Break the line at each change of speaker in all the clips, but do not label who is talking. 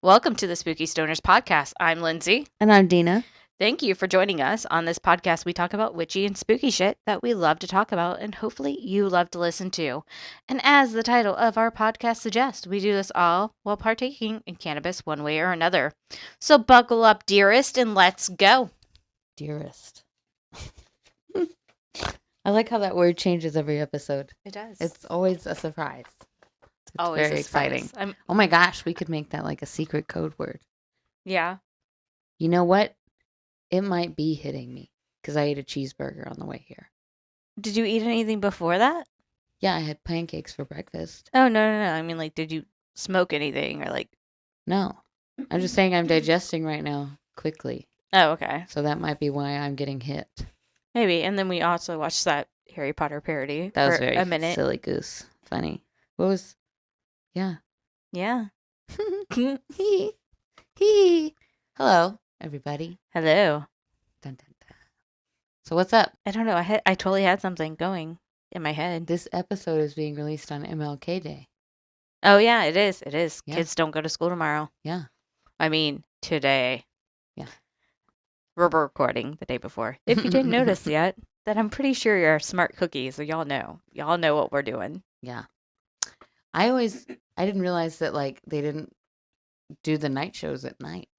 Welcome to the Spooky Stonerzzz podcast. I'm Lindsey.
And I'm Denah.
Thank you for joining us. On this podcast, we talk about witchy and spooky shit that we love to talk about and hopefully you love to listen to. And as the title of our podcast suggests, we do this all while partaking in cannabis one way or another. So buckle up, dearest, and let's go.
Dearest. I like how that word changes every episode.
It does.
It's always a surprise. It's
always
very exciting.
Oh
my gosh, we could make that like a secret code word.
Yeah.
You know what? It might be hitting me because I ate a cheeseburger on the way here.
Did you eat anything before that?
Yeah, I had pancakes for breakfast.
Oh, no. I mean, like, did you smoke anything or like...
No. I'm just saying I'm digesting right now quickly.
Oh, okay.
So that might be why I'm getting hit.
Maybe. And then we also watched that Harry Potter parody
That was
for
very
a minute.
silly goose. Funny. What was... Yeah.
Yeah.
Hee hee. Hello, everybody.
Hello.
Dun, dun, dun. So what's up?
I don't know. I totally had something going in my head.
This episode is being released on MLK Day.
Oh, yeah, it is. It is.
Yeah.
Kids don't go to school tomorrow.
Yeah.
I mean, today.
Yeah.
We're recording the day before. If you didn't notice yet, then I'm pretty sure you're a smart cookie, so y'all know. Y'all know what we're doing.
Yeah. I didn't realize that like they didn't do the night shows at night.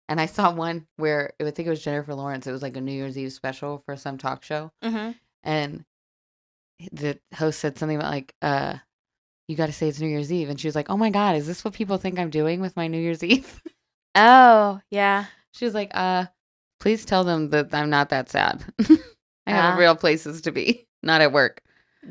And I saw one where I think it was Jennifer Lawrence. It was like a New Year's Eve special for some talk show.
Mm-hmm.
And the host said something about like, you got to say it's New Year's Eve. And she was like, oh my God, is this what people think I'm doing with my New Year's Eve?
Oh, yeah.
She was like, please tell them that I'm not that sad. I have real places to be, not at work.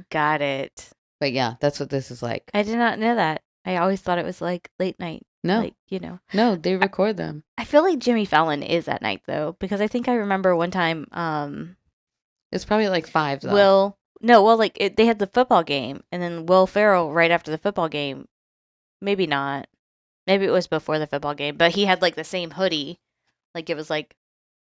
Got it.
But yeah, that's what this is like.
I did not know that. I always thought it was like late night.
No.
Like, you know.
No, they record them.
I feel like Jimmy Fallon is at night, though, because I think I remember one time...
It's probably like 5, though.
They had the football game, and then Will Ferrell right after the football game. Maybe not. Maybe it was before the football game, but he had like the same hoodie. Like it was like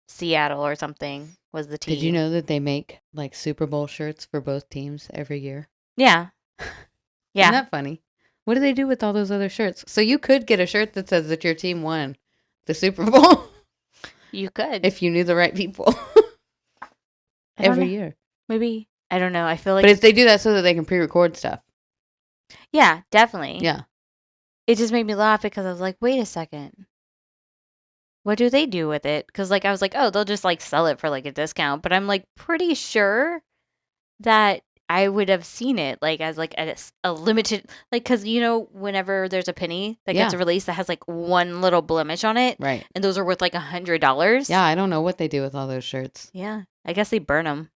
Seattle or something was the team.
Did you know that they make like Super Bowl shirts for both teams every year?
Yeah. Yeah.
Isn't that funny? What do they do with all those other shirts? So you could get a shirt that says that your team won the Super Bowl.
You could.
If you knew the right people. Every year.
Maybe. I don't know. I feel like...
But if they do that so that they can pre-record stuff.
Yeah, definitely.
Yeah.
It just made me laugh because I was like, wait a second. What do they do with it? Because like I was like, oh, they'll just like sell it for like a discount. But I'm like pretty sure that I would have seen it like as like a limited, like, because you know whenever there's a penny that gets released that has like one little blemish on it,
right?
And those are worth like $100.
Yeah, I don't know what they do with all those shirts.
Yeah, I guess they burn them.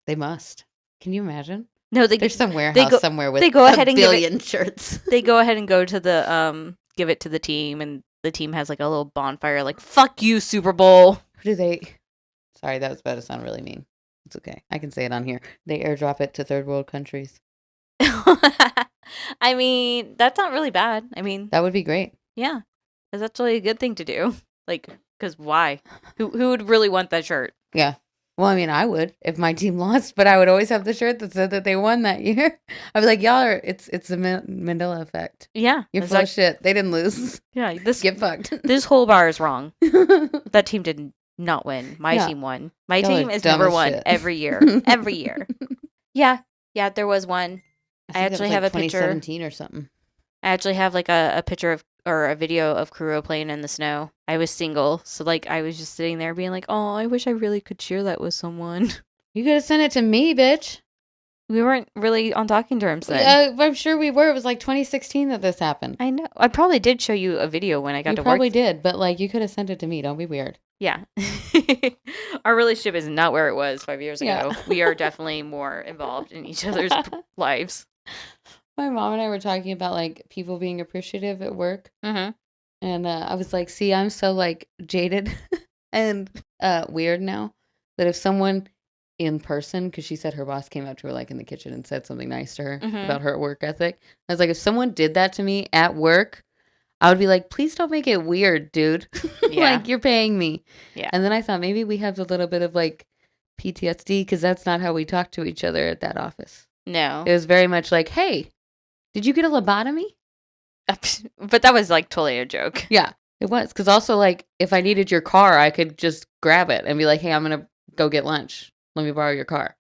They must. Can you imagine?
No,
there's some warehouse somewhere with
a
billion shirts.
They go ahead and go to the give it to the team, and the team has like a little bonfire, like fuck you, Super Bowl.
Who do they? Sorry, that was about to sound really mean. It's okay. I can say it on here. They airdrop it to third world countries.
I mean, that's not really bad. I mean,
that would be great.
Yeah, that's actually a good thing to do. Like, because why? Who would really want that shirt?
Yeah. Well, I mean, I would if my team lost, but I would always have the shirt that said that they won that year. I'd be like, y'all are, it's the Mandela effect.
Yeah.
You're full of shit. They didn't lose.
Yeah.
Get fucked.
This whole bar is wrong. That team did not win. My team won. My team is number one every year. Every year. Yeah. Yeah, there was one. I actually have a picture.
2017 or something.
I actually have like a picture of, or a video of Kuro playing in the snow. I was single, so like I was just sitting there being like, oh, I wish I really could share that with someone.
You could have sent it to me, bitch.
We weren't really on talking terms then.
I'm sure we were. It was like 2016 that this happened.
I know. I probably did show you a video when I got to work.
You probably did, but like you could have sent it to me. Don't be weird.
Yeah. Our relationship is not where it was 5 years ago. We are definitely more involved in each other's lives.
My mom and I were talking about like people being appreciative at work.
Mm-hmm.
And I was like, see, I'm so like jaded and weird now that if someone in person, because she said her boss came up to her like in the kitchen and said something nice to her about her work ethic. I was like, if someone did that to me at work, I would be like, please don't make it weird, dude. Like you're paying me.
Yeah.
And then I thought maybe we have a little bit of like PTSD because that's not how we talk to each other at that office.
No.
It was very much like, hey, did you get a lobotomy?
But that was like totally a joke.
Yeah, it was. Because also, like, if I needed your car, I could just grab it and be like, hey, I'm going to go get lunch. Let me borrow your car.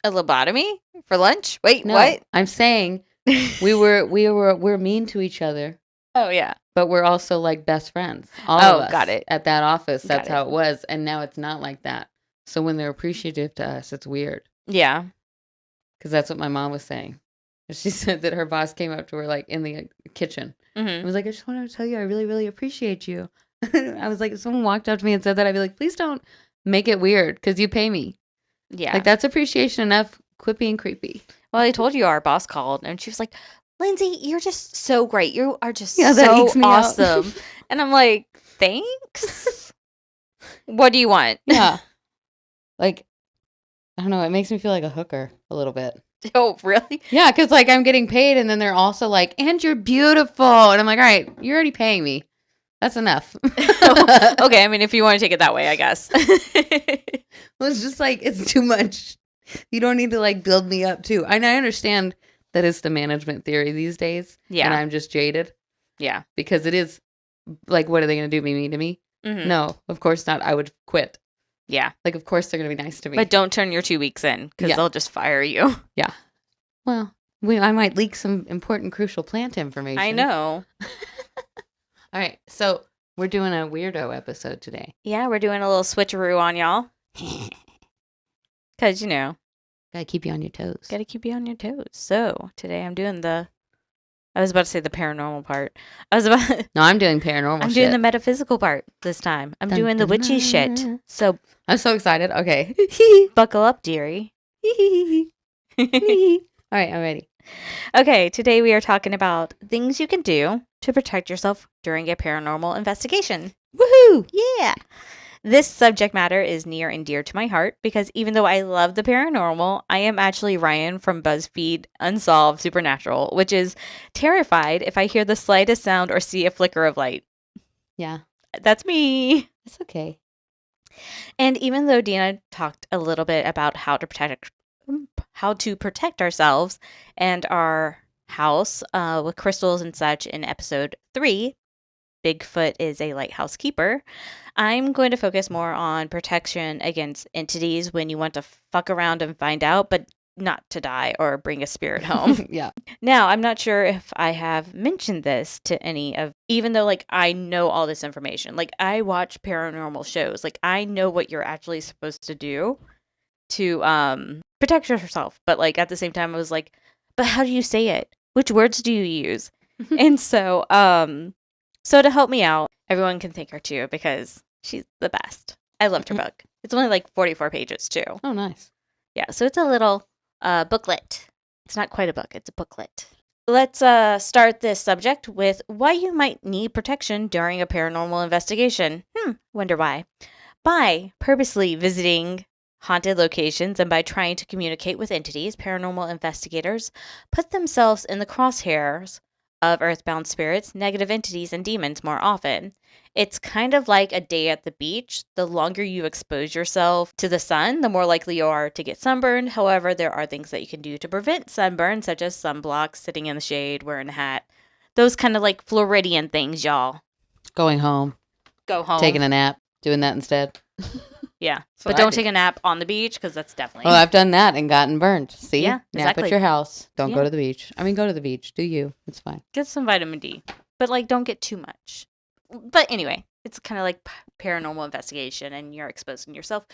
A lobotomy for lunch? Wait,
No,
what?
I'm saying we're mean to each other.
Oh, yeah.
But we're also like best friends. All of us.
Got it.
At that office, that's
Got
how
it.
it was. And now it's not like that. So when they're appreciative to us, it's weird.
Yeah.
Because that's what my mom was saying. She said that her boss came up to her like in the kitchen. I was like, I just wanted to tell you I really, really appreciate you. I was like, if someone walked up to me and said that, I'd be like, please don't make it weird because you pay me.
Yeah.
Like, that's appreciation enough. Quit being creepy.
Well, I told you our boss called and she was like, Lindsey, you're just so great. You are just
that
so
ekes me
awesome. And I'm like, thanks. What do you want?
Yeah. Like, I don't know. It makes me feel like a hooker a little bit.
Oh, really?
Yeah, because like I'm getting paid and then they're also like, and you're beautiful. And I'm like, all right, you're already paying me. That's enough.
Okay, I mean, if you want to take it that way, I guess.
Well, it's just like, it's too much. You don't need to like build me up too. And I understand that it's the management theory these days.
Yeah.
And I'm just jaded.
Yeah.
Because it is like, what are they going to do? Be mean to me?
Mm-hmm.
No, of course not. I would quit.
Yeah.
Like, of course they're going to be nice to me.
But don't turn your 2 weeks in because they'll just fire you.
Yeah. Well, I might leak some important, crucial plant information.
I know.
All right. So we're doing a weirdo episode today.
Yeah, we're doing a little switcheroo on y'all. Because,
Gotta keep you on your toes.
Gotta keep you on your toes. So today I'm doing I was about to say the paranormal part.
No, I'm doing paranormal shit.
Doing the metaphysical part this time. I'm doing the witchy shit. So
I'm so excited. Okay.
buckle up, dearie.
All right, I'm ready.
Okay, today we are talking about things you can do to protect yourself during a paranormal investigation.
Woohoo!
Yeah. This subject matter is near and dear to my heart because even though I love the paranormal, I am actually Ryan from BuzzFeed Unsolved Supernatural, which is terrified if I hear the slightest sound or see a flicker of light.
Yeah.
That's me.
It's okay.
And even though Denah talked a little bit about how to protect ourselves and our house with crystals and such in episode 3, Bigfoot is a lighthouse keeper, I'm going to focus more on protection against entities when you want to fuck around and find out, but not to die or bring a spirit home.
Yeah.
Now, I'm not sure if I have mentioned this to any of, even though like I know all this information, like I watch paranormal shows, like I know what you're actually supposed to do to protect yourself. But like at the same time, I was like, but how do you say it? Which words do you use? And so, so to help me out, everyone can thank her too because she's the best. I loved her book. It's only like 44 pages too.
Oh, nice.
Yeah, so it's a little booklet. It's not quite a book, it's a booklet. Let's start this subject with why you might need protection during a paranormal investigation. Wonder why. By purposely visiting haunted locations and by trying to communicate with entities, paranormal investigators put themselves in the crosshairs of earthbound spirits, negative entities, and demons more often. It's kind of like a day at the beach. The longer you expose yourself to the sun, the more likely you are to get sunburned. However, there are things that you can do to prevent sunburn, such as sunblock, sitting in the shade, wearing a hat. Those kind of like Floridian things, y'all.
Going home.
Go home.
Taking a nap. Doing that instead.
Yeah. But don't take a nap on the beach because that's definitely...
Oh, I've done that and gotten burned. See?
Yeah, exactly.
Nap at your house. Don't go to the beach. I mean, go to the beach. Do you. It's fine.
Get some vitamin D. But, like, don't get too much. But anyway, it's kind of like paranormal investigation and you're exposing yourself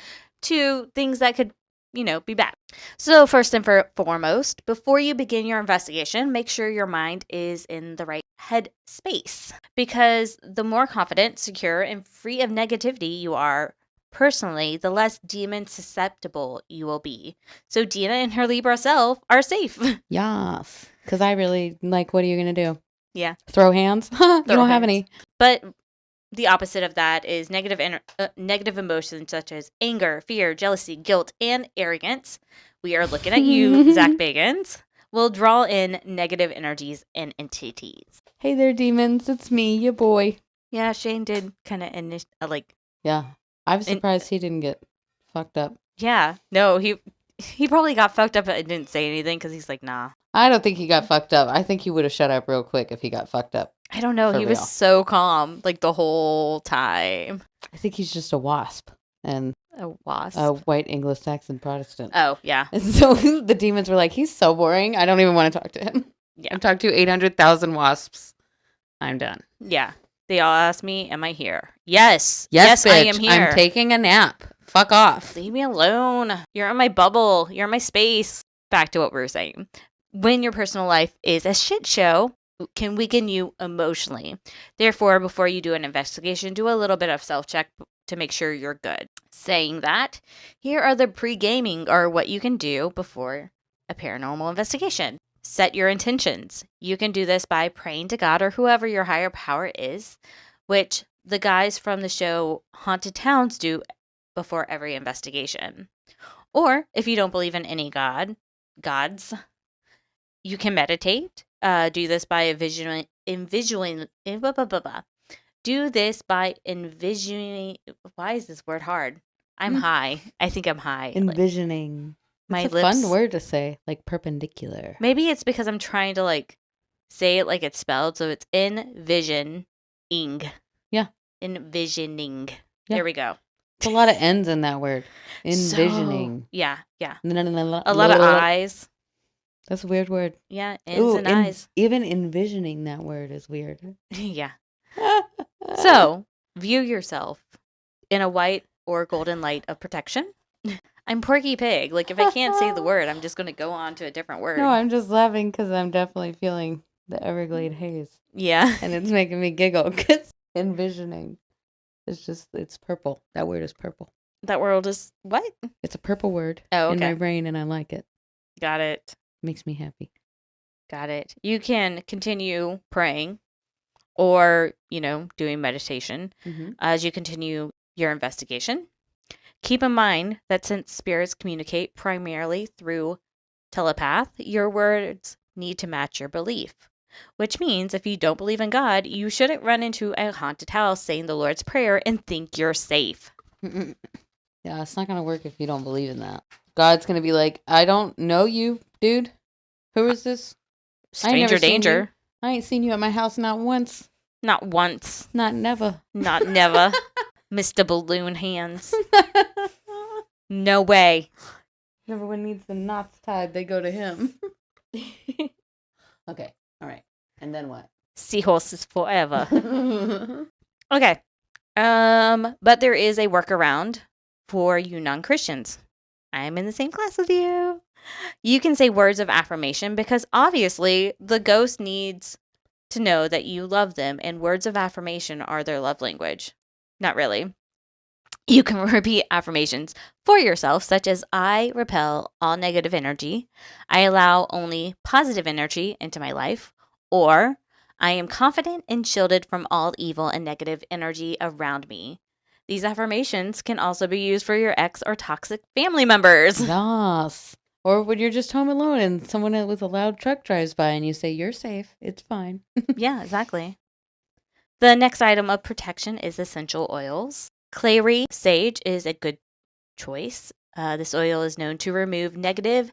to things that could, be bad. So first and foremost, before you begin your investigation, make sure your mind is in the right head space. Because the more confident, secure, and free of negativity you are, personally, the less demon susceptible you will be. So Denah and her Libra self are safe.
Yes. Because I really, what are you going to do?
Yeah.
Throw hands? You don't have any.
But the opposite of that is negative emotions such as anger, fear, jealousy, guilt, and arrogance. We are looking at you, Zach Bagans. Will draw in negative energies and entities.
Hey there, demons. It's me, your boy.
Yeah, Shane did kind of
Yeah. I was surprised he didn't get fucked up.
Yeah. No, he he probably got fucked up and didn't say anything because he's like, nah.
I don't think he got fucked up. I think he would have shut up real quick if he got fucked up.
I don't know.
For
He was
real.
so calm like the whole time.
I think he's just a wasp and
A wasp.
a white Anglo-Saxon Protestant.
Oh, yeah.
And so the demons were like, he's so boring. I don't even want to talk to him.
Yeah.
I've talked to 800,000 wasps. I'm done.
Yeah. They all asked me, am I here? Yes.
Yes, bitch,
I am here.
I'm taking a nap. Fuck off.
Leave me alone. You're in my bubble. You're in my space. Back to what we were saying. When your personal life is a shit show, can weaken you emotionally. Therefore, before you do an investigation, do a little bit of self-check to make sure you're good. Saying that, here are the pre-gaming or what you can do before a paranormal investigation. Set your intentions. You can do this by praying to God or whoever your higher power is, which the guys from the show Haunted Towns do before every investigation. Or if you don't believe in any gods, you can meditate. Do this by envisioning. Do this by envisioning. Why is this word hard? I'm high. I think I'm high.
Envisioning.
My
It's a
lips.
fun word to say, like perpendicular.
Maybe it's because I'm trying to like say it like it's spelled, so it's envisioning.
Yeah.
Envisioning.
Yeah.
There we go.
It's a lot of N's in that word. Envisioning.
So, yeah.
A
A lot of eyes.
That's a weird word.
Yeah, N's and eyes.
Even envisioning that word is weird.
Yeah. So, view yourself in a white or golden light of protection. I'm Porky Pig. Like, if I can't say the word, I'm just going to go on to a different word.
No, I'm just laughing because I'm definitely feeling the Everglade haze.
Yeah.
And it's making me giggle because envisioning is just, it's purple. That word is purple.
That word is what?
It's a purple word
Oh,
in
okay.
my brain and I like it.
Got it.
Makes me happy.
Got it. You can continue praying or, doing meditation as you continue your investigation. Keep in mind that since spirits communicate primarily through telepath, your words need to match your belief. Which means if you don't believe in God, you shouldn't run into a haunted house saying the Lord's Prayer and think you're safe.
Yeah, it's not going to work if you don't believe in that. God's going to be like, I don't know you, dude. Who is this?
Stranger danger.
I ain't seen you at my house not once.
Not once.
Not never.
Not never. Mr. Balloon Hands. No way.
Everyone needs the knots tied. They go to him. Okay. All right. And then what?
Seahorses forever. Okay. But there is a workaround for you non-Christians. I'm in the same class with you. You can say words of affirmation because obviously the ghost needs to know that you love them, and words of affirmation are their love language. Not really. You can repeat affirmations for yourself, such as I repel all negative energy, I allow only positive energy into my life, or I am confident and shielded from all evil and negative energy around me. These affirmations can also be used for your ex or toxic family members.
Yes. Or when you're just home alone and someone with a loud truck drives by and you say, you're safe, it's fine.
Yeah, exactly. The next item of protection is essential oils. Clary sage is a good choice. This oil is known to remove negative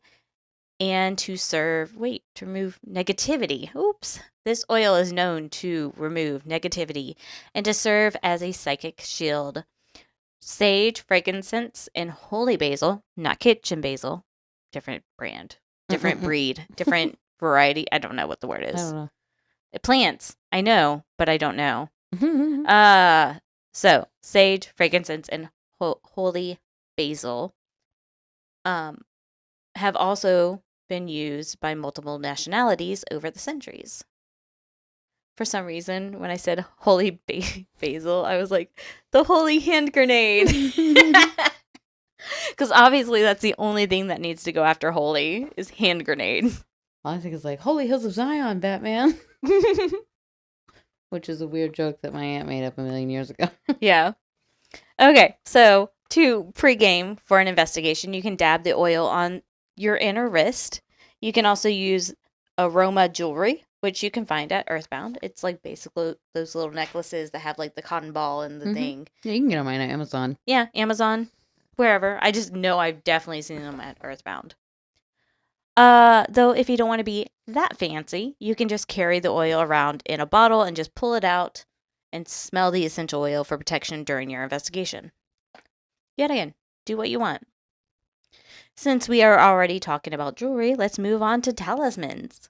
and to remove negativity. Oops. This oil is known to remove negativity and to serve as a psychic shield. Sage, frankincense, and holy basil, not kitchen basil, different brand, different breed, different variety. I don't know what the word is.
I don't know.
Plants, I know, but I don't know. So sage, frankincense, and holy basil have also been used by multiple nationalities over the centuries. For some reason, when I said holy basil, I was like, the holy hand grenade. Because obviously that's the only thing that needs to go after holy is hand grenade.
I think it's like, Holy Hills of Zion, Batman. Which is a weird joke that my aunt made up a million years ago.
Yeah. Okay, so to pregame for an investigation, you can dab the oil on your inner wrist. You can also use aroma jewelry, which you can find at Earthbound. It's like basically those little necklaces that have like the cotton ball and the thing.
Yeah, you can get them on Amazon.
Yeah, Amazon. wherever. I just know I've definitely seen them at Earthbound. Though if you don't want to be that fancy, you can just carry the oil around in a bottle and just pull it out and smell the essential oil for protection during your investigation. Yet again, do what you want. Since we are already talking about jewelry, let's move on to talismans.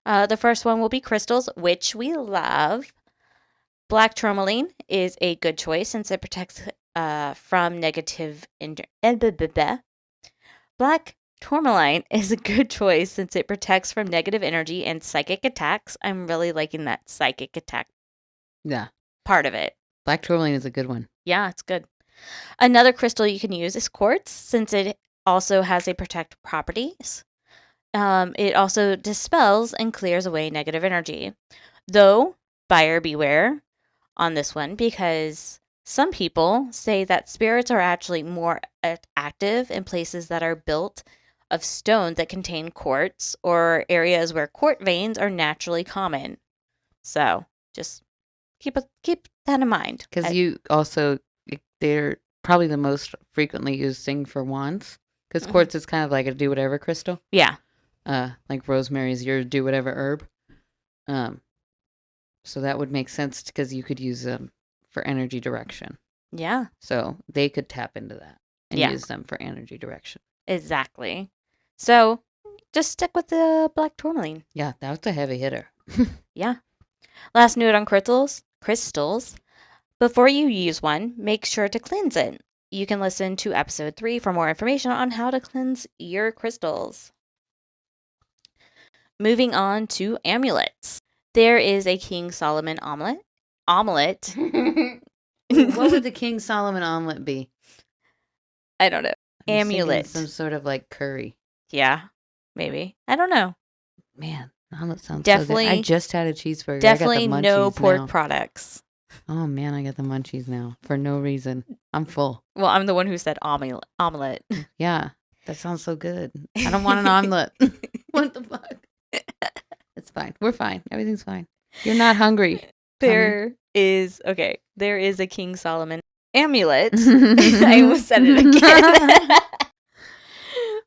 The first one will be crystals, which we love. Black tourmaline is a good choice since it protects from negative... Black tourmaline is a good choice since it protects from negative energy and psychic attacks. I'm really liking that psychic attack part of it.
Black tourmaline is a good one.
Yeah, it's good. Another crystal you can use is quartz since it also has a protective properties. It also dispels and clears away negative energy. Though, buyer beware on this one because some people say that spirits are actually more active in places that are built of stone that contain quartz or areas where quartz veins are naturally common. So just keep that in mind.
Because they're probably the most frequently used thing for wands. Because quartz is kind of like a do whatever crystal.
Yeah.
Like rosemary is your do whatever herb. So that would make sense because you could use them for energy direction.
Yeah.
So they could tap into that and use them for energy direction. Exactly.
So just stick with the black tourmaline.
Yeah, that's a heavy hitter.
Yeah. Last note on crystals. Before you use one, make sure to cleanse it. You can listen to episode 3 for more information on how to cleanse your crystals. Moving on to amulets. There is a King Solomon omelet.
What would the King Solomon omelet be?
I don't know. Amulet.
Some sort of like curry.
Yeah, maybe. I don't know.
Man, omelet sounds
definitely
so good. I just had a cheeseburger.
Definitely no pork products.
Oh man, I got the munchies now for no reason. I'm full.
Well, I'm the one who said omelet.
Yeah, that sounds so good. I don't want an omelet. What the fuck? It's fine. We're fine. Everything's fine. You're not hungry.
There is a King Solomon amulet. I almost said it again.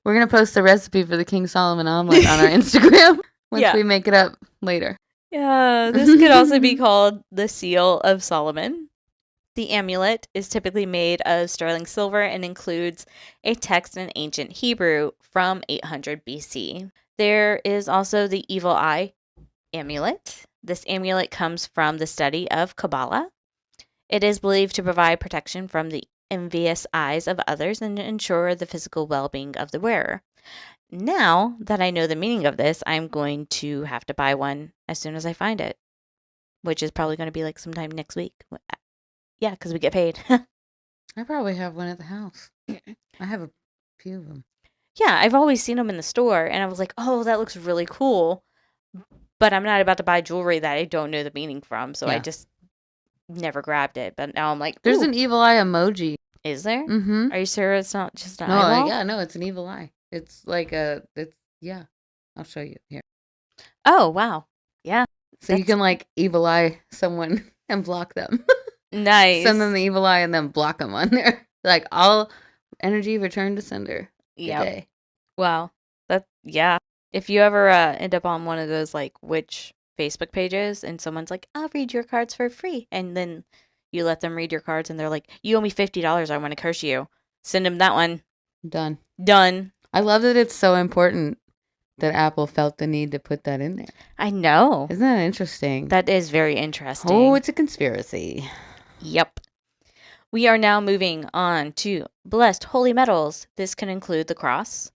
We're going to post the recipe for the King Solomon omelet on our Instagram once we make it up later.
Yeah, this could also be called the Seal of Solomon. The amulet is typically made of sterling silver and includes a text in ancient Hebrew from 800 BC. There is also the Evil Eye amulet. This amulet comes from the study of Kabbalah. It is believed to provide protection from the envious eyes of others and ensure the physical well-being of the wearer. Now that I know the meaning of this, I'm going to have to buy one as soon as I find it, which is probably going to be like sometime next week. Yeah, because we get paid.
I probably have one at the house. I have a few of them.
Yeah, I've always seen them in the store, and I was like, oh, that looks really cool. But I'm not about to buy jewelry that I don't know the meaning from, so I just never grabbed it. But now I'm like, ooh.
There's an evil eye emoji.
Is there?
Mm-hmm.
Are you sure it's not just an eyeball?
Yeah, no, it's an evil eye. It's like I'll show you here.
Oh, wow. Yeah.
So you can like evil eye someone and block them.
Nice.
Send them the evil eye and then block them on there. Like all energy return to sender.
Yeah. Wow. If you ever end up on one of those like witch Facebook pages and someone's like, I'll read your cards for free. And then you let them read your cards and they're like, you owe me $50. I want to curse you. Send them that one.
Done.
Done.
I love that it's so important that Apple felt the need to put that in there.
I know.
Isn't that interesting?
That is very interesting.
Oh, it's a conspiracy.
Yep. We are now moving on to blessed holy metals. This can include the cross.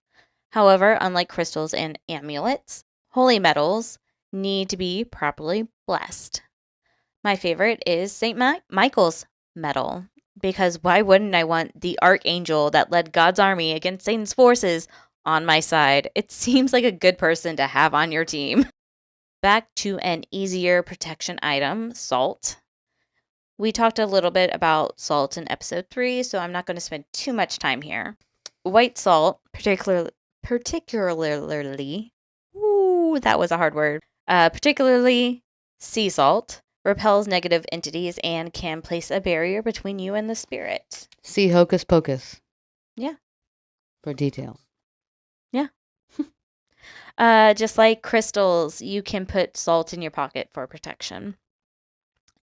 However, unlike crystals and amulets, holy metals need to be properly blessed. My favorite is St. Michael's medal, because why wouldn't I want the archangel that led God's army against Satan's forces on my side? It seems like a good person to have on your team. Back to an easier protection item, salt. We talked a little bit about salt in episode 3, so I'm not going to spend too much time here. White salt, particularly, ooh, that was a hard word. Particularly sea salt, repels negative entities and can place a barrier between you and the spirit.
See Hocus Pocus.
Yeah.
For details.
Yeah. Just like crystals, you can put salt in your pocket for protection.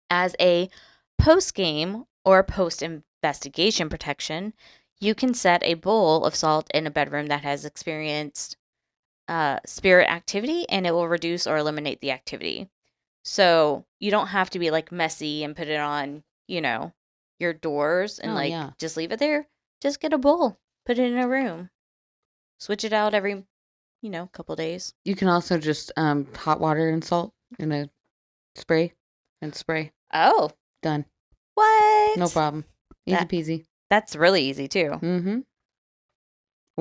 As a post-game or post-investigation protection, you can set a bowl of salt in a bedroom that has experienced spirit activity, and it will reduce or eliminate the activity. So you don't have to be like messy and put it on, your doors and just leave it there. Just get a bowl, put it in a room, switch it out every, couple days.
You can also just hot water and salt in a spray and spray.
Oh.
Done.
What?
No problem. Easy peasy.
That's really easy too.
Mm-hmm.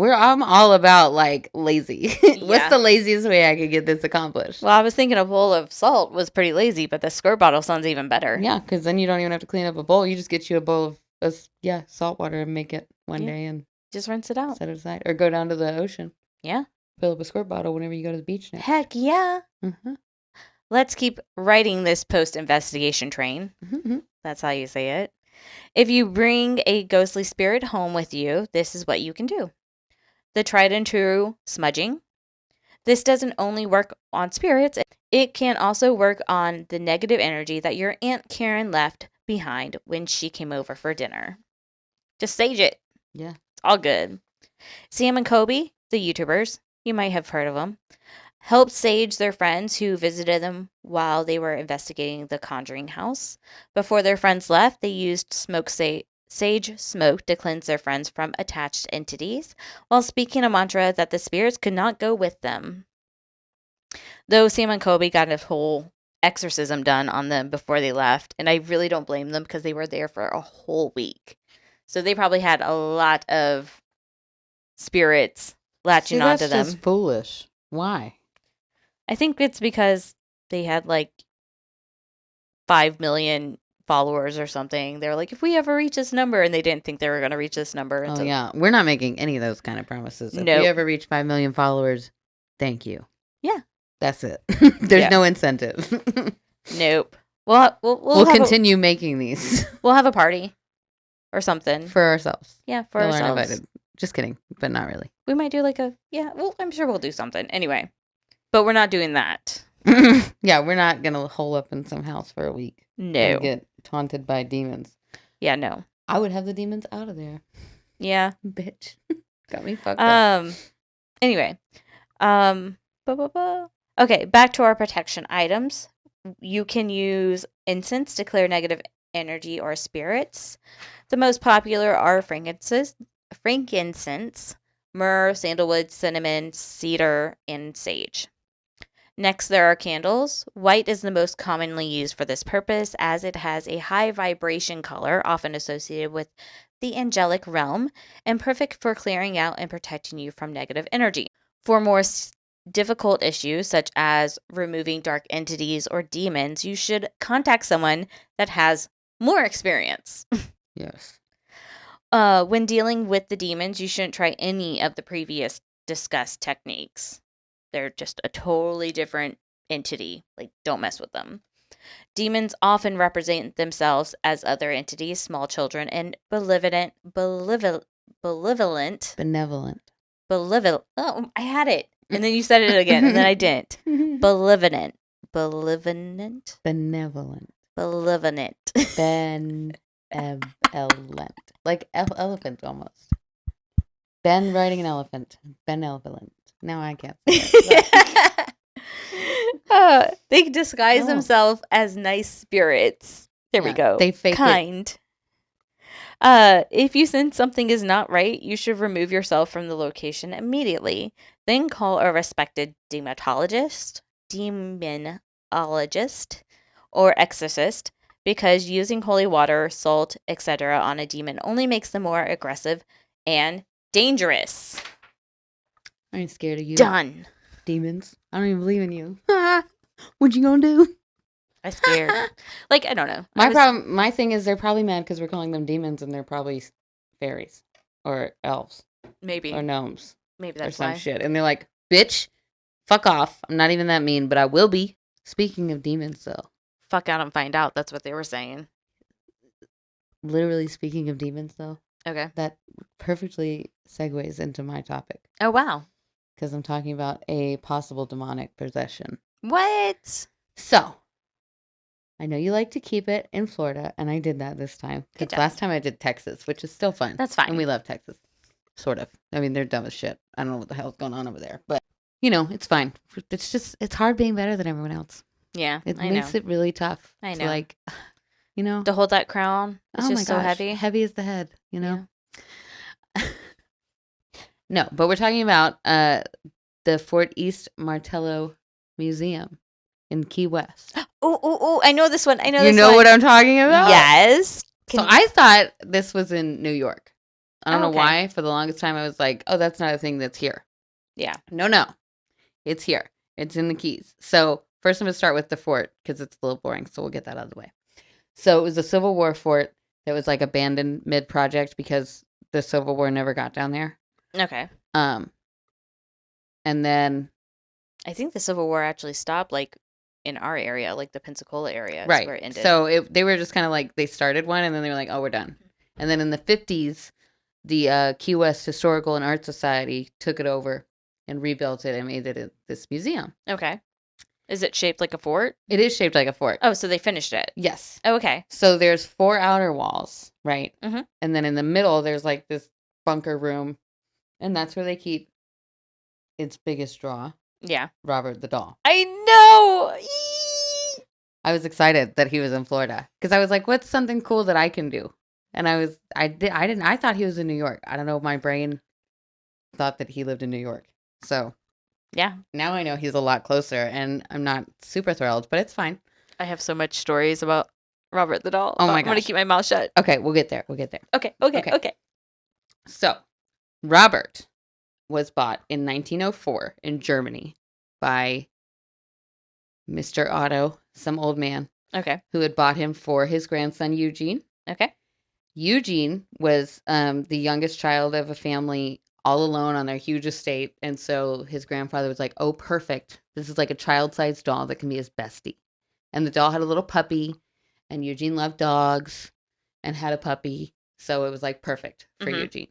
I'm all about like lazy. What's the laziest way I could get this accomplished?
Well, I was thinking a bowl of salt was pretty lazy, but the squirt bottle sounds even better.
Yeah, because then you don't even have to clean up a bowl. You just get you a bowl of salt water and make it one day and
just rinse it out.
Set it aside. Or go down to the ocean.
Yeah.
Fill up a squirt bottle whenever you go to the beach next.
Heck yeah.
Mm-hmm.
Let's keep riding this post-investigation train.
Mm-hmm.
That's how you say it. If you bring a ghostly spirit home with you, this is what you can do. The tried and true smudging. This doesn't only work on spirits, it can also work on the negative energy that your Aunt Karen left behind when she came over for dinner. Just sage it.
Yeah.
It's all good. Sam and Kobe, the YouTubers, you might have heard of them, helped sage their friends who visited them while they were investigating the Conjuring house. Before their friends left, they used sage smoke to cleanse their friends from attached entities, while speaking a mantra that the spirits could not go with them. Though Sam and Kobe got a whole exorcism done on them before they left, and I really don't blame them because they were there for a whole week. So they probably had a lot of spirits latching onto them.
That's just foolish. Why?
I think it's because they had like 5 million followers or something. They're like, if we ever reach this number, and they didn't think they were going to reach this number.
Oh, yeah. We're not making any of those kind of promises. If we ever reach 5 million followers, thank you.
Yeah.
That's it. There's no incentive.
Nope. We'll
continue making these.
We'll have a party or something.
For ourselves.
Yeah, for ourselves.
Aren't invited. Just kidding, but not really.
We might do like I'm sure we'll do something. Anyway. But we're not doing that.
Yeah, we're not going to hole up in some house for a week.
No.
And get taunted by demons.
Yeah, no.
I would have the demons out of there.
Yeah.
Bitch. Got me fucked up.
Anyway. Okay, back to our protection items. You can use incense to clear negative energy or spirits. The most popular are frankincense, myrrh, sandalwood, cinnamon, cedar, and sage. Next, there are candles. White is the most commonly used for this purpose, as it has a high vibration color, often associated with the angelic realm, and perfect for clearing out and protecting you from negative energy. For more difficult issues, such as removing dark entities or demons, you should contact someone that has more experience.
Yes.
When dealing with the demons, you shouldn't try any of the previous discussed techniques. They're just a totally different entity. Like, don't mess with them. Demons often represent themselves as other entities, small children, and benevolent. Oh, I had it. And then you said it again, and then I didn't. Benevolent.
Like elephant almost. Ben riding an elephant. Benevolent. Now I can't say
it. They disguise themselves as nice spirits. There we go.
They fake
kind. If you sense something is not right, you should remove yourself from the location immediately. Then call a respected demonologist, or exorcist, because using holy water, salt, etc. on a demon only makes them more aggressive and dangerous.
I ain't scared of you.
Done.
Demons. I don't even believe in you. What you gonna do?
I'm scared. Like, I don't know.
My thing is they're probably mad because we're calling them demons and they're probably fairies or elves.
Maybe.
Or gnomes.
Maybe that's
or some
why.
shit. And they're like, bitch, fuck off. I'm not even that mean, but I will be. Speaking of demons, though.
Fuck out and find out. That's what they were saying.
Literally speaking of demons, though.
Okay.
That perfectly segues into my topic.
Oh, wow.
Because I'm talking about a possible demonic possession.
What?
So, I know you like to keep it in Florida, and I did that this time.
Good
Because
job.
last time I did Texas, which is still fun.
That's fine.
And we love Texas. Sort of. I mean, they're dumb as shit. I don't know what the hell's going on over there. But, you know, it's fine. It's just, it's hard being better than everyone else.
Yeah,
It
I
makes
know.
it really tough.
I
to,
know.
like, you know.
To hold that crown, it's
Oh my
just so
gosh.
heavy.
Heavy as the head, you know. No, but we're talking about the Fort East Martello Museum in Key West.
Oh, I know this one. I know
You
this
know
one.
what I'm talking about?
Yes.
So I thought this was in New York. I don't know
okay.
why. For the longest time, I was like, oh, that's not a thing that's here.
Yeah.
No. It's here. It's in the Keys. So first I'm going to start with the fort because it's a little boring. So we'll get that out of the way. So it was a Civil War fort that was like abandoned mid-project because the Civil War never got down there.
Okay.
And then
I think the Civil War actually stopped like in our area, like the Pensacola area.
Right.
Where it ended.
So they were just kind of like, they started one and then they were like, oh, we're done. And then in the 50s, the Key West Historical and Art Society took it over and rebuilt it and made it this museum.
Okay. Is it shaped like a fort?
It is shaped like a fort.
Oh, so they finished it.
Yes.
Oh, okay.
So there's 4 outer walls, right?
Mm-hmm.
And then in the middle, there's like this bunker room. And that's where they keep its biggest draw.
Yeah.
Robert the Doll.
I know. Eee!
I was excited that he was in Florida because I was like, what's something cool that I can do? And I thought he was in New York. I don't know. My brain thought that he lived in New York. So
yeah,
now I know he's a lot closer and I'm not super thrilled, but it's fine.
I have so much stories about Robert the Doll.
Oh my gosh.
I'm going to keep my mouth shut.
Okay. We'll get there.
Okay.
So Robert was bought in 1904 in Germany by Mr. Otto, some old man.
Okay.
Who had bought him for his grandson, Eugene.
Okay.
Eugene was the youngest child of a family all alone on their huge estate. And so his grandfather was like, oh, perfect. This is like a child-sized doll that can be his bestie. And the doll had a little puppy. And Eugene loved dogs and had a puppy. So it was like perfect for Eugene.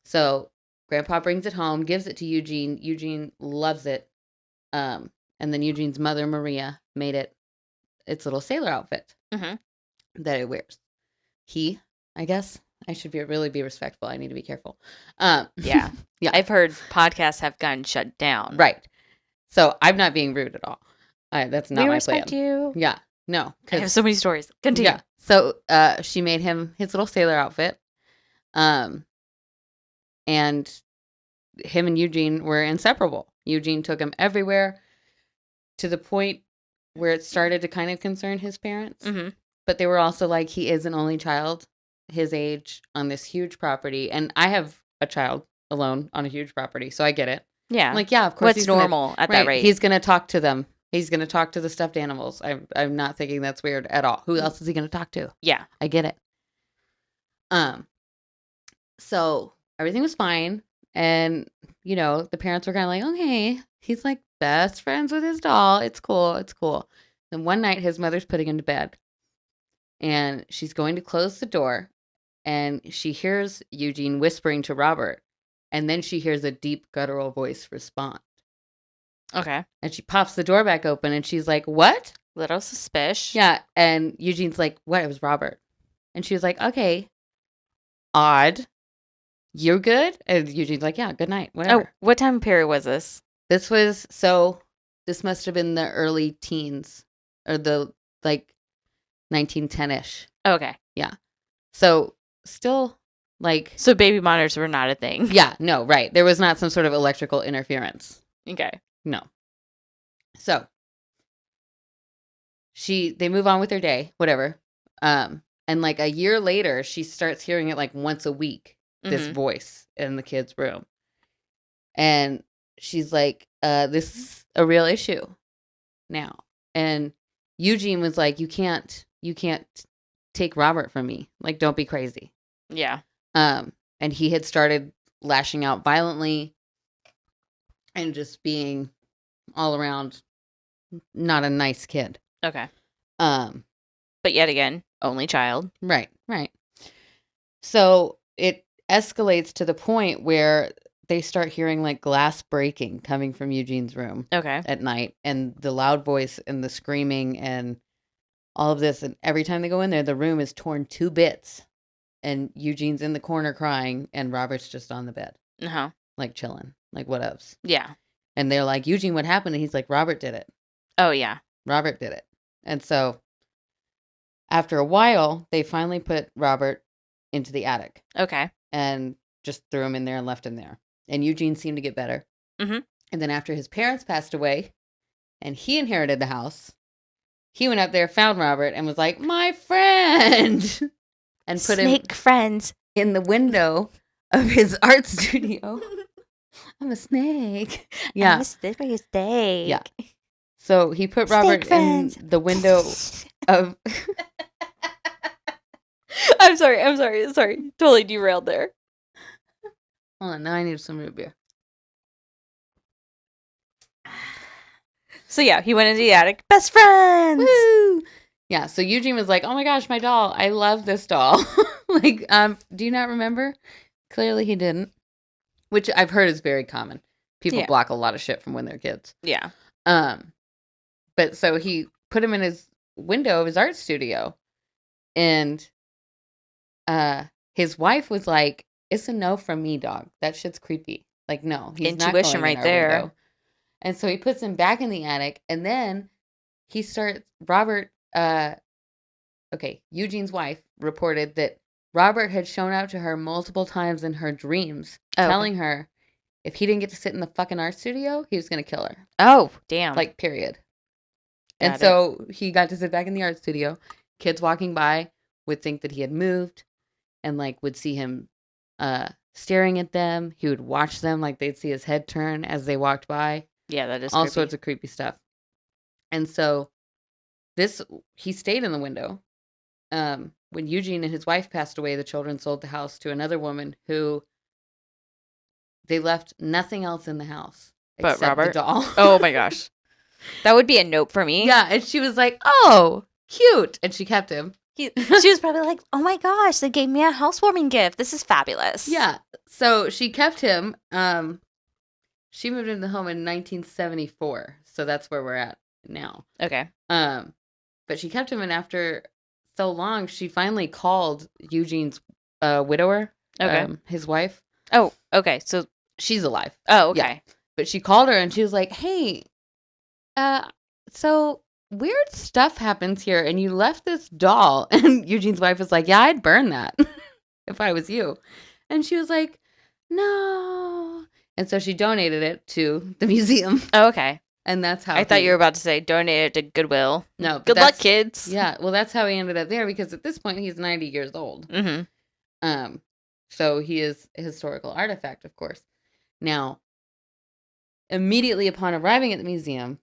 So Grandpa brings it home, gives it to Eugene. Eugene loves it. And then Eugene's mother, Maria, made it its little sailor outfit that it wears. I guess I should really be respectful. I need to be careful.
Yeah. I've heard podcasts have gotten shut down.
Right. So I'm not being rude at all. That's not
we
my
respect
plan.
You.
Yeah. No.
I have so many stories. Continue.
Yeah. So she made him his little sailor outfit. And him and Eugene were inseparable. Eugene took him everywhere to the point where it started to kind of concern his parents. But they were also like, he is an only child his age on this huge property. And I have a child alone on a huge property. So I get it.
Yeah.
I'm like, yeah, of course.
What's normal at that rate?
He's going to talk to them. He's going to talk to the stuffed animals. I'm not thinking that's weird at all. Who else is he going to talk to?
Yeah.
I get it. So everything was fine. And, you know, the parents were kind of like, okay, he's like best friends with his doll. It's cool. Then one night his mother's putting him to bed. And she's going to close the door. And she hears Eugene whispering to Robert. And then she hears a deep guttural voice respond.
Okay.
And she pops the door back open and she's like, what?
Little suspicious.
Yeah. And Eugene's like, what? It was Robert. And she was like, okay. Odd. You're good? And Eugene's like, yeah, good night. Whatever.
Oh, what time period was this?
This must have been the early teens or the like 1910-ish.
Okay.
Yeah. So still like.
So baby monitors were not a thing.
Yeah. No, right. There was not some sort of electrical interference.
Okay.
No. So they move on with their day, whatever. And like a year later, she starts hearing it like once a week, this voice in the kid's room. And she's like, this is a real issue now. And Eugene was like, you can't take Robert from me. Like, don't be crazy.
Yeah.
And he had started lashing out violently and just being all around not a nice kid.
Okay. But yet again, only child.
Right. So it escalates to the point where they start hearing like glass breaking coming from Eugene's room at night, and the loud voice and the screaming and all of this. And every time they go in there, the room is torn to bits, and Eugene's in the corner crying, and Robert's just on the bed, like chilling, like whatevs.
Yeah.
And they're like, Eugene, what happened? And he's like, Robert did it.
Oh yeah,
Robert did it. And so after a while, they finally put Robert into the attic.
Okay.
And just threw him in there and left him there. And Eugene seemed to get better. And then after his parents passed away and he inherited the house, he went up there, found Robert, and was like, my friend! And put
Snake friends
in the window of his art studio. I'm a snake. Yeah.
I'm a snake.
Yeah. So he put Robert in the window of...
I'm sorry. Totally derailed there.
Hold on, now I need some root beer.
So yeah, he went into the attic. Best friends!
Woo! Yeah, so Eugene was like, oh my gosh, my doll. I love this doll. Like, do you not remember? Clearly he didn't. Which I've heard is very common. People block a lot of shit from when they're kids.
Yeah.
But so he put him in his window of his art studio. And his wife was like, it's a no from me, dog. That shit's creepy. Like, no, he's
intuition
not going
right
in our
there.
window. And so he puts him back in the attic, and then he starts. Eugene's wife reported that Robert had shown up to her multiple times in her dreams, telling her if he didn't get to sit in the fucking art studio, he was going to kill her.
Oh, damn.
Like, period. And so he got to sit back in the art studio. Kids walking by would think that he had moved and, like, would see him staring at them. He would watch them, like, they'd see his head turn as they walked by.
Yeah, that is
all
creepy.
sorts of creepy stuff. And so he stayed in the window. When Eugene and his wife passed away, the children sold the house to another woman who they left nothing else in the house
but
except
Robert.
The doll.
Oh my gosh. That would be a nope for me.
Yeah, and she was like, oh, cute. And she kept him.
She was probably like, oh my gosh, they gave me a housewarming gift. This is fabulous.
Yeah. So she kept him. She moved into the home in 1974. So that's where we're at now.
Okay.
But she kept him, and after so long, she finally called Eugene's widower, his wife.
Oh, okay. So
she's alive.
Oh, okay.
Yeah. But she called her, and she was like, hey, so weird stuff happens here, and you left this doll. And Eugene's wife was like, yeah, I'd burn that if I was you. And she was like, no. And so she donated it to the museum.
Oh, okay.
And that's how
I thought you were about to say donate it to Goodwill.
No.
Good luck, kids.
Yeah. Well, that's how he ended up there, because at this point he's 90 years old.
Mm-hmm.
So he is a historical artifact, of course. Now, immediately upon arriving at the museum,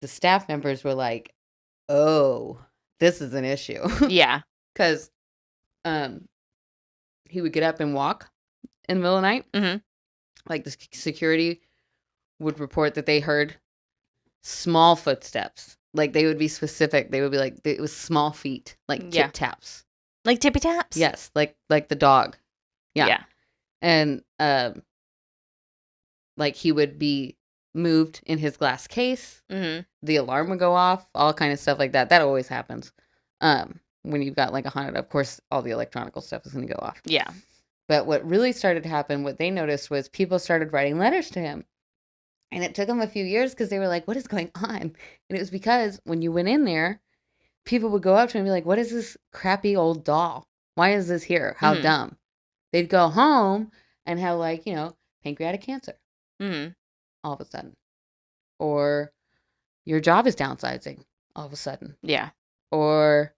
the staff members were like, oh, this is an issue.
Yeah.
Because he would get up and walk in the middle of the night.
Mm-hmm.
Like, the security would report that they heard small footsteps. Like, they would be specific. They would be like, it was small feet, like tip taps.
Like tippy taps?
Yes, like the dog. Yeah. And like, he would be moved in his glass case.
Mm-hmm.
The alarm would go off, all kind of stuff like that. That always happens. When you've got like a haunted, of course, all the electronical stuff is going to go off.
Yeah.
But what really started to happen, what they noticed, was people started writing letters to him. And it took them a few years because they were like, what is going on? And it was because when you went in there, people would go up to him and be like, what is this crappy old doll? Why is this here? How dumb. They'd go home and have, like, you know, pancreatic cancer.
Mm-hmm.
All of a sudden. Or your job is downsizing all of a sudden.
Yeah.
Or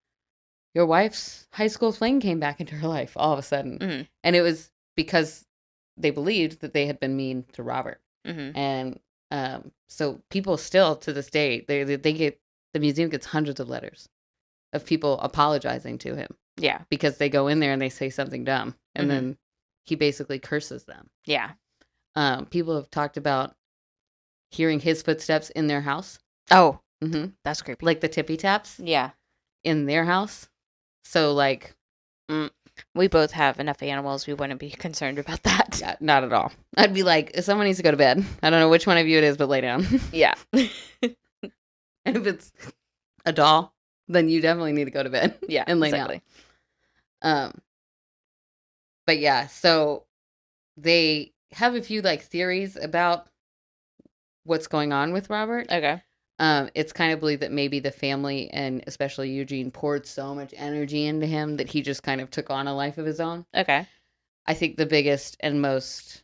your wife's high school fling came back into her life all of a sudden.
Mm-hmm.
And it was because they believed that they had been mean to Robert.
Mm-hmm.
And so people still, to this day, they get, the museum gets hundreds of letters of people apologizing to him.
Yeah.
Because they go in there and they say something dumb. And then he basically curses them.
Yeah.
People have talked about hearing his footsteps in their house.
Oh.
Mm-hmm.
That's creepy.
Like the tippy taps.
Yeah.
In their house. So, like,
We both have enough animals. We wouldn't be concerned about that.
Yeah, not at all. I'd be like, someone needs to go to bed. I don't know which one of you it is, but lay down.
Yeah.
And if it's a doll, then you definitely need to go to bed.
Yeah,
and lay
exactly.
down. But yeah, so they have a few like theories about what's going on with Robert.
Okay.
It's kind of believed that maybe the family and especially Eugene poured so much energy into him that he just kind of took on a life of his own.
Okay.
I think the biggest and most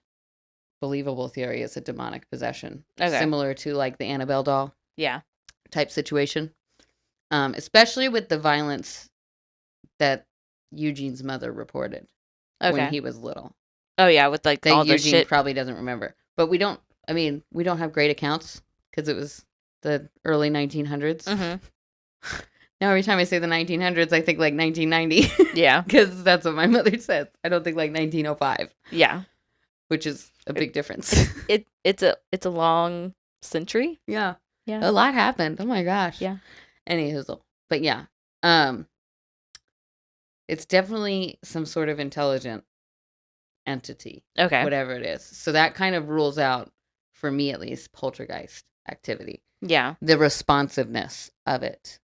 believable theory is a demonic possession.
Okay.
Similar to like the Annabelle doll.
Yeah.
Type situation. Especially with the violence that Eugene's mother reported when he was little.
Oh yeah, with like
that
all the
Eugene
shit.
Probably doesn't remember. But we don't have great accounts because it was the early 1900s.
Mm-hmm.
Now every time I say the 1900s, I think like 1990.
Yeah.
Because that's what my mother says. I don't think like 1905.
Yeah.
Which is a big difference.
It's a long century.
Yeah.
Yeah.
A lot happened. Oh my gosh.
Yeah.
Anywho, but yeah. It's definitely some sort of intelligent entity.
Okay.
Whatever it is. So that kind of rules out, for me at least, poltergeist activity.
Yeah.
The responsiveness of it.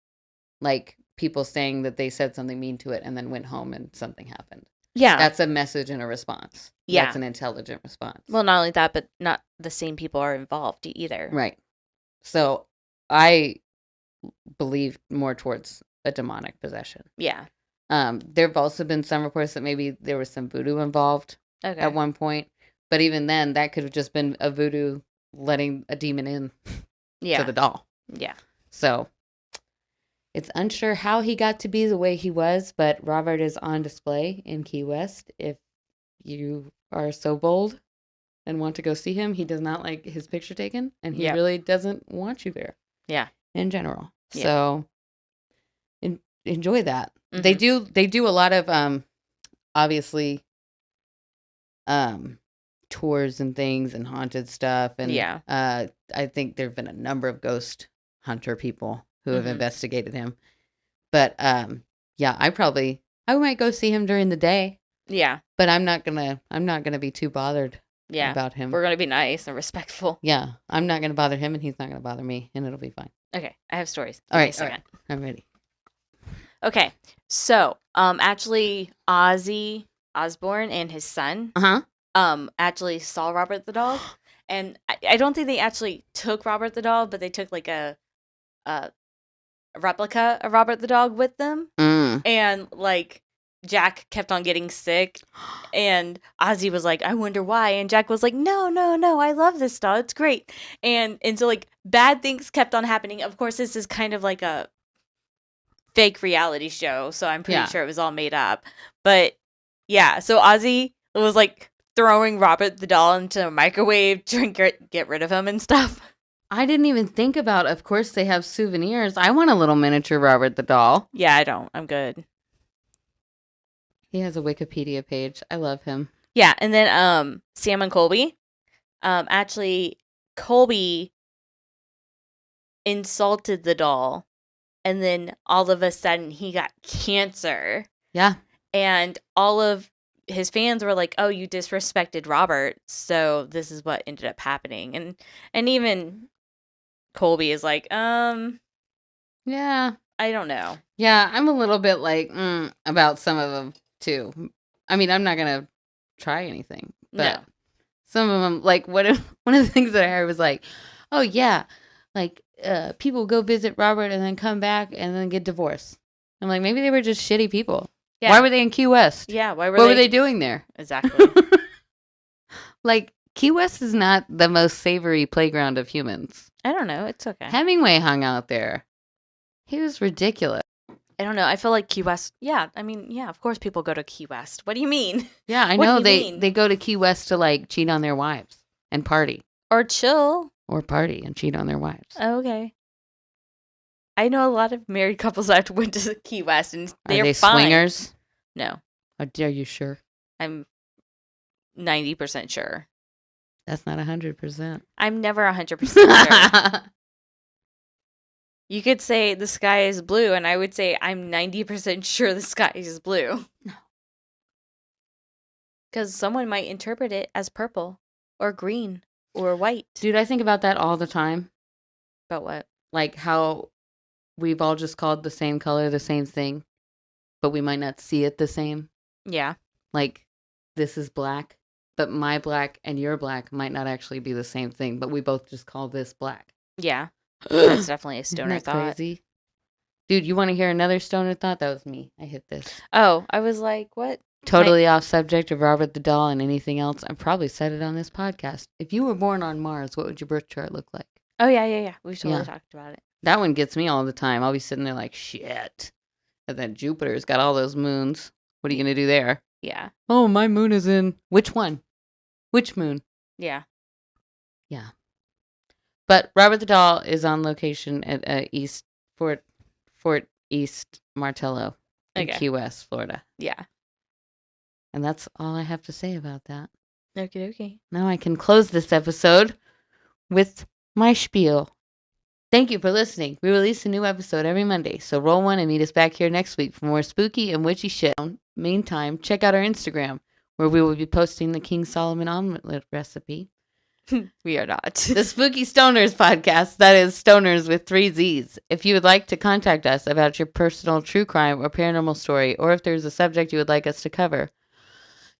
Like people saying that they said something mean to it and then went home and something happened.
Yeah.
That's a message and a response.
Yeah.
That's an intelligent response.
Well, not only that, but not the same people are involved either.
Right. So I believe more towards a demonic possession.
Yeah.
There have also been some reports that maybe there was some voodoo involved at one point. But even then, that could have just been a voodoo letting a demon in to the doll.
Yeah.
So it's unsure how he got to be the way he was, but Robert is on display in Key West. If you are so bold and want to go see him, he does not like his picture taken, and he really doesn't want you there.
Yeah.
In general.
Yeah.
So enjoy that.
Mm-hmm.
They do a lot of obviously tours and things and haunted stuff, and I think there've been a number of ghost hunter people who have investigated him. But yeah, I might go see him during the day.
Yeah.
But I'm not gonna be too bothered about him.
We're gonna be nice and respectful.
Yeah. I'm not gonna bother him and he's not gonna bother me, and it'll be fine.
Okay. I have stories.
All right. I'm ready.
Okay. So actually Ozzy Osbourne and his son actually saw Robert the dog. And I don't think they actually took Robert the dog, but they took like a replica of Robert the dog with them. And like Jack kept on getting sick, and Ozzy was like, I wonder why. And Jack was like, no, I love this dog. It's great. And so like bad things kept on happening. Of course, this is kind of like a fake reality show, so I'm pretty sure it was all made up. But yeah, so Ozzy was like throwing Robert the doll into a microwave to get rid of him and stuff.
I didn't even think about, of course they have souvenirs. I want a little miniature Robert the doll.
Yeah, I don't. I'm good.
He has a Wikipedia page. I love him.
Yeah, and then Sam and Colby. Actually, Colby insulted the doll, and then all of a sudden he got cancer.
Yeah.
And all of his fans were like, oh, you disrespected Robert, so this is what ended up happening. And even Colby is like, yeah, I don't know.
Yeah, I'm a little bit like about some of them too. I mean, I'm not gonna try anything, but some of them, like one of the things that I heard was like, oh yeah, like people go visit Robert and then come back and then get divorced. I'm like, maybe they were just shitty people. Yeah. Why were they in Key West?
Yeah, what
were they doing there?
Exactly.
Like, Key West is not the most savory playground of humans.
I don't know. It's okay.
Hemingway hung out there. He was ridiculous.
I don't know. I feel like Key West. Yeah, I mean, yeah, of course people go to Key West. What do you mean?
Yeah, I know. They go to Key West to like cheat on their wives and party.
Or chill.
Or party and cheat on their wives.
Oh, okay. I know a lot of married couples that went to Key West and they're
Are they
fine.
swingers?
No.
Are you sure?
I'm 90% sure.
That's not 100%.
I'm never 100% sure. You could say the sky is blue, and I would say I'm 90% sure the sky is blue.
No.
Because someone might interpret it as purple or green or white.
Dude, I think about that all the time.
About what?
Like how we've all just called the same color the same thing, but we might not see it the same.
Yeah.
Like, this is black, but my black and your black might not actually be the same thing, but we both just call this black.
Yeah. That's definitely a stoner
Isn't that
thought.
crazy? Dude, you want to hear another stoner thought? That was me. I hit this.
Oh, I was like, what?
Totally off subject of Robert the Doll and anything else. I probably said it on this podcast. If you were born on Mars, what would your birth chart look like?
Oh, yeah. We've totally talked about it.
That one gets me all the time. I'll be sitting there like, shit. And then Jupiter's got all those moons. What are you going to do there?
Yeah.
Oh, my moon is in... Which one? Which moon?
Yeah.
Yeah. But Robert the Doll is on location at Fort East Martello in Key West, Florida.
Yeah.
And that's all I have to say about that.
Okay.
Now I can close this episode with my spiel. Thank you for listening. We release a new episode every Monday, so roll one and meet us back here next week for more spooky and witchy shit. Meantime, check out our Instagram, where we will be posting the King Solomon omelet recipe.
We are not.
The Spooky Stonerzzz podcast, that is Stoners with 3 Z's. If you would like to contact us about your personal true crime or paranormal story, or if there's a subject you would like us to cover,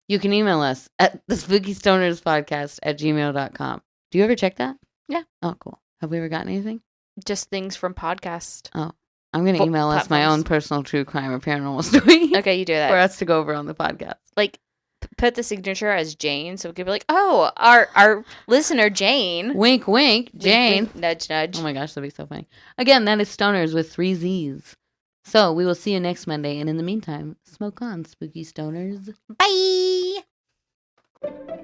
you can email us at thespookystonerzzpodcast@gmail.com. Do you ever check that?
Yeah.
Oh, cool. Have we ever gotten anything?
Just things from podcast.
Oh, I'm going to email us my own personal true crime or paranormal story.
Okay, you do that.
For us to go over on the podcast.
Like, put the signature as Jane, so we could be like, oh, our listener, Jane.
Wink, wink, Jane.
Wink, nudge, nudge.
Oh my gosh, that'd be so funny. Again, that is Stoners with 3 Z's. So, we will see you next Monday, and in the meantime, smoke on, Spooky Stonerzzz.
Bye!